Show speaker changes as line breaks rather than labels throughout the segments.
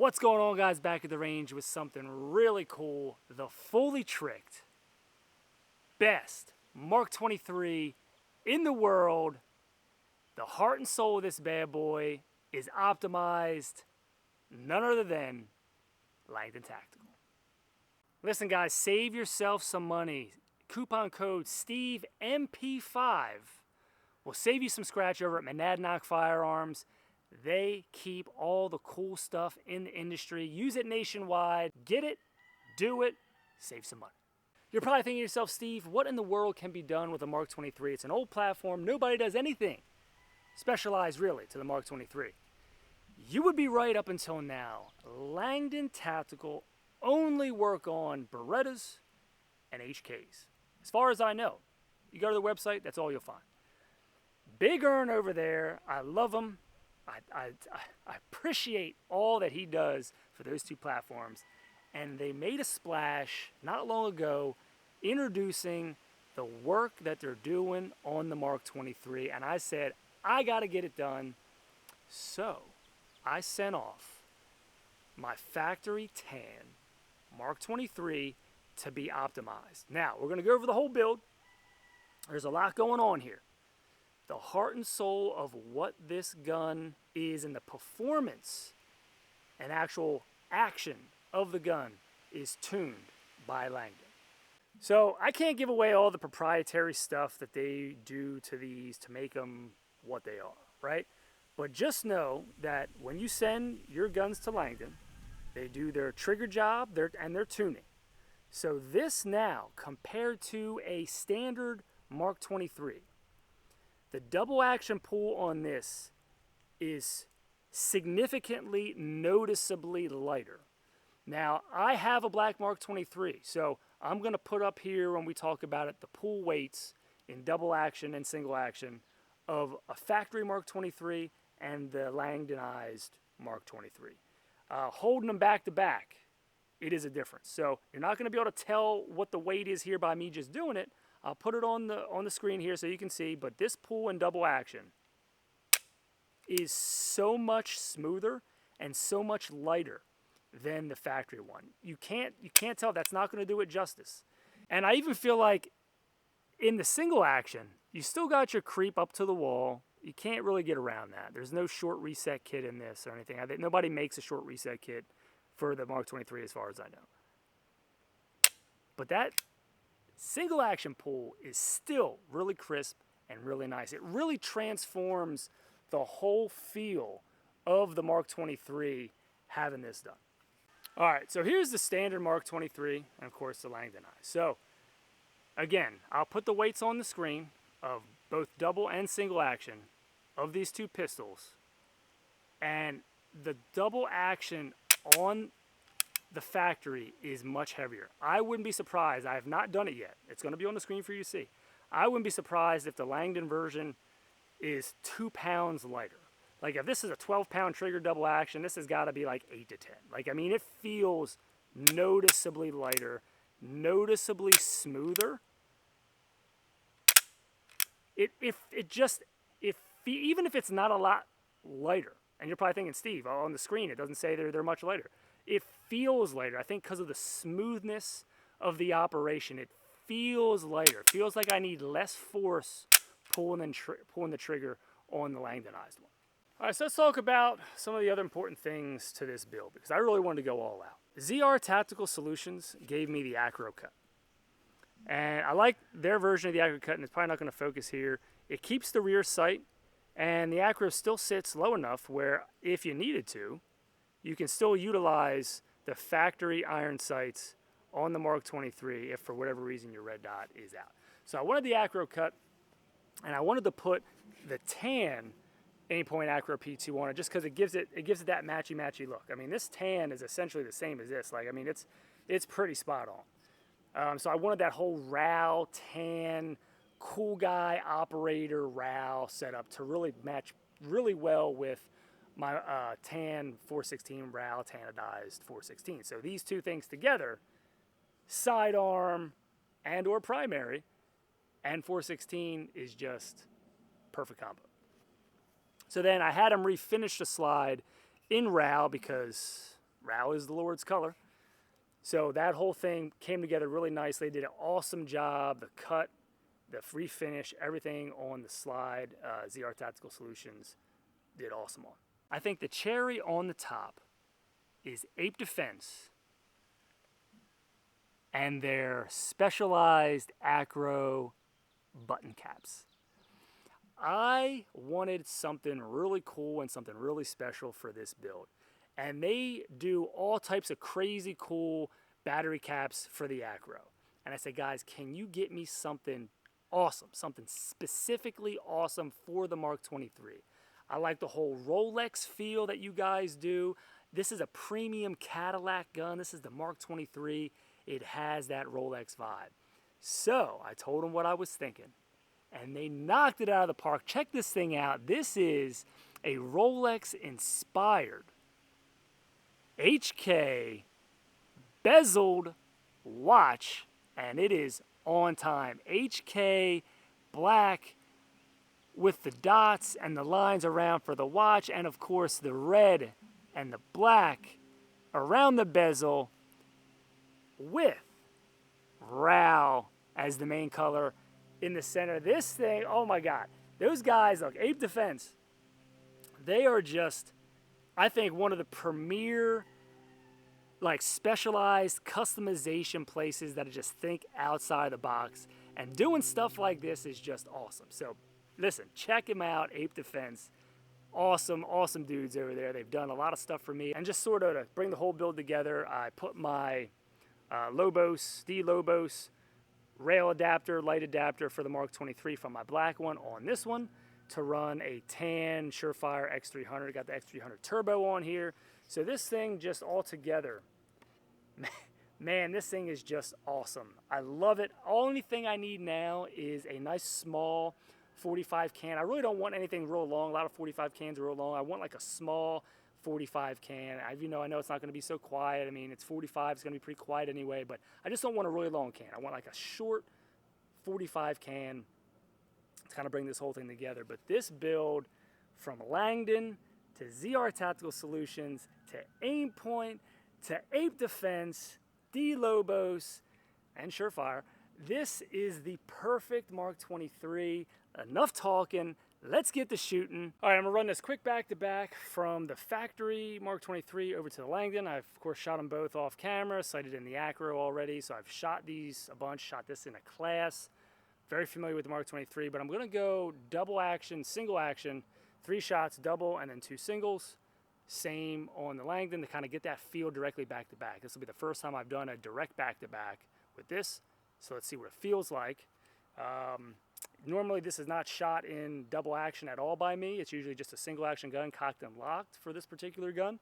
What's going on, guys? Back at the range with something really cool. The fully tricked best Mark 23 in the world. The heart and soul of this bad boy is optimized, none other than Langdon Tactical. Listen, guys, save yourself some money. Coupon code SteveMP5 will save you some scratch over at Monadnock Firearms. They keep all the cool stuff in the industry. Use it nationwide. Get it, do it, save some money. You're probably thinking to yourself, Steve, what in the world can be done with a Mark 23? It's an old platform. Nobody does anything specialized, really, to the Mark 23. You would be right up until now. Langdon Tactical only work on Berettas and HKs. As far as I know. You go to the website, that's all you'll find. Big Earn over there. I love him. I appreciate all that he does for those two platforms. And they made a splash not long ago introducing the work that they're doing on the Mark 23. And I said, I got to get it done. So I sent off my factory tan Mark 23 to be optimized. Now, we're going to go over the whole build. There's a lot going on here. The heart and soul of what this gun is and the performance and actual action of the gun is tuned by Langdon. So I can't give away all the proprietary stuff that they do to these to make them what they are, right? But just know that when you send your guns to Langdon, they do their trigger job and their tuning. So this now, compared to a standard Mark 23, the double action pull on this is significantly, noticeably lighter. Now, I have a black Mark 23, so I'm going to put up here when we talk about it the pull weights in double action and single action of a factory Mark 23 and the Langdonized Mark 23. Holding them back to back, it is a difference. So you're not going to be able to tell what the weight is here by me just doing it. I'll put it on the screen here so you can see, but this pull in double action is so much smoother and so much lighter than the factory one. You can't tell. That's not going to do it justice. And I even feel like in the single action, you still got your creep up to the wall. You can't really get around that. There's no short reset kit in this or anything. Nobody makes a short reset kit for the Mark 23 as far as I know. But that single action pull is still really crisp and really nice. It really transforms the whole feel of the Mark 23 having this done. All right, so here's the standard Mark 23 and of course the Langdon eye. So again, I'll put the weights on the screen of both double and single action of these two pistols, and the double action on the factory is much heavier. I wouldn't be surprised. I have not done it yet. It's going to be on the screen for you to see. I wouldn't be surprised if the Langdon version is 2 pounds lighter. Like if this is a 12-pound trigger double action, this has got to be like 8 to 10. Like, I mean, it feels noticeably lighter, noticeably smoother. Even if it's not a lot lighter, and you're probably thinking, Steve, on the screen it doesn't say they're much lighter. It feels lighter. I think because of the smoothness of the operation, it feels lighter. It feels like I need less force pulling the trigger on the Langdonized one. All right, so let's talk about some of the other important things to this build, because I really wanted to go all out. ZR Tactical Solutions gave me the acro cut. And I like their version of the acro cut, and it's probably not going to focus here. It keeps the rear sight, and the acro still sits low enough where if you needed to, you can still utilize the factory iron sights on the Mark 23 if for whatever reason your red dot is out. So I wanted the acro cut, and I wanted to put the tan Aimpoint Acro P2 on it just because it gives it that matchy look. I mean, this tan is essentially the same as this. Like, I mean, it's pretty spot on. So I wanted that whole RAL tan, cool guy operator RAL setup to really match really well with my tan 416 RAL tanadized 416. So these two things together, sidearm and or primary and 416 is just perfect combo. So then I had him refinish the slide in RAL because RAL is the Lord's color. So that whole thing came together really nicely. They did an awesome job. The cut, the refinish, everything on the slide, ZR Tactical Solutions did awesome on. I think the cherry on the top is Ape Defense and their specialized acro button caps. I wanted something really cool and something really special for this build. And they do all types of crazy cool battery caps for the acro. And I said, guys, can you get me something awesome, something specifically awesome for the Mark 23? I like the whole Rolex feel that you guys do. This is a premium Cadillac gun. This is the Mark 23. It has that Rolex vibe. So I told them what I was thinking, and they knocked it out of the park. Check this thing out. This is a Rolex-inspired HK bezeled watch, and it is on time. HK black with the dots and the lines around for the watch, and of course the red and the black around the bezel with RAL as the main color in the center. This thing, oh my God, those guys, look, Ape Defense, they are just, I think, one of the premier, like, specialized customization places that just think outside the box, and doing stuff like this is just awesome. So listen, check them out, Ape Defense. Awesome, awesome dudes over there. They've done a lot of stuff for me. And just sort of to bring the whole build together, I put my Lobos, D-Lobos rail adapter, light adapter for the Mark 23 from my black one on this one to run a tan Surefire X300. Got the X300 turbo on here. So this thing just all together, man, this thing is just awesome. I love it. Only thing I need now is a nice small 45 can. I really don't want anything real long. A lot of 45 cans are real long. I want like a small 45 can. I know it's not going to be so quiet. I mean, it's 45. It's going to be pretty quiet anyway, but I just don't want a really long can. I want like a short 45 can to kind of bring this whole thing together. But this build, from Langdon to ZR Tactical Solutions to Aimpoint to Ape Defense, D-Lobos, and Surefire, this is the perfect Mark 23. Enough talking, let's get to shooting. All right, I'm gonna run this quick back-to-back from the factory Mark 23 over to the Langdon. I've, of course, shot them both off camera, sighted in the acro already, so I've shot these a bunch, shot this in a class. Very familiar with the Mark 23, but I'm gonna go double action, single action, 3 shots, double, and then 2 singles. Same on the Langdon to kind of get that feel directly back-to-back. This will be the first time I've done a direct back-to-back with this, so let's see what it feels like. Normally this is not shot in double action at all by me. It's usually just a single action gun cocked and locked for this particular gun.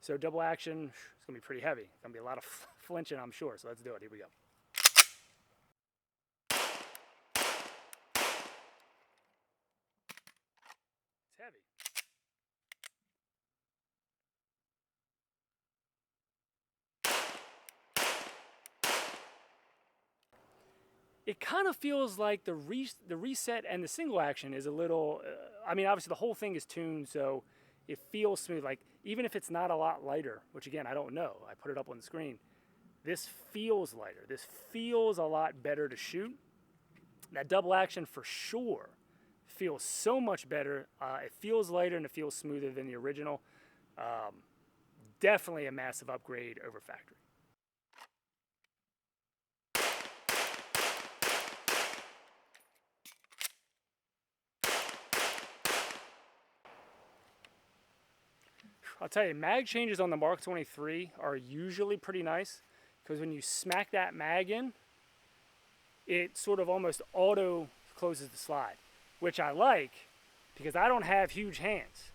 So double action, it's gonna be pretty heavy. It's gonna be a lot of flinching, I'm sure. So let's do it, here we go. It's heavy. It kind of feels like the reset and the single action is a little, I mean, obviously the whole thing is tuned, so it feels smooth. Like, even if it's not a lot lighter, which again, I don't know, I put it up on the screen, this feels lighter. This feels a lot better to shoot. That double action for sure feels so much better. It feels lighter and it feels smoother than the original. Definitely a massive upgrade over factory. I'll tell you, mag changes on the Mark 23 are usually pretty nice because when you smack that mag in, it sort of almost auto closes the slide, which I like because I don't have huge hands.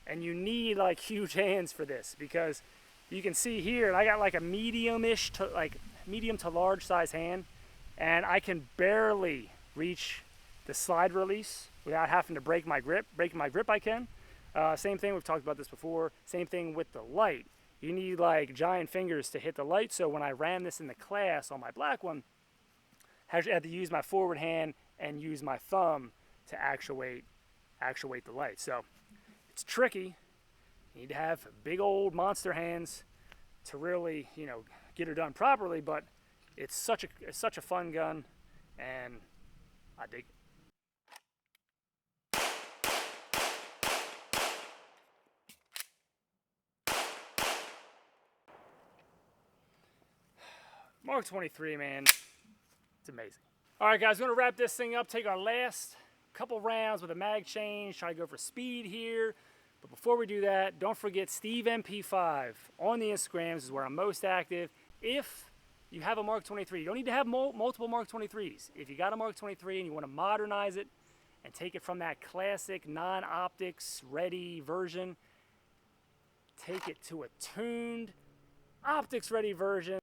And you need like huge hands for this because you can see here, I got like a medium-ish to like medium to large size hand, and I can barely reach the slide release without having to break my grip. Breaking my grip I can. Same thing, we've talked about this before, same thing with the light. You need like giant fingers to hit the light, so when I ran this in the class on my black one, I had to use my forward hand and use my thumb to actuate the light. So it's tricky. You need to have big old monster hands to really, you know, get her done properly, but it's such a fun gun, and I dig it. Mark 23, man, it's amazing. All right, guys, we're gonna wrap this thing up, take our last couple rounds with a mag change, try to go for speed here. But before we do that, don't forget Steve MP5 on the Instagrams is where I'm most active. If you have a Mark 23, you don't need to have multiple Mark 23s. If you got a Mark 23 and you want to modernize it and take it from that classic non-optics ready version, take it to a tuned optics ready version.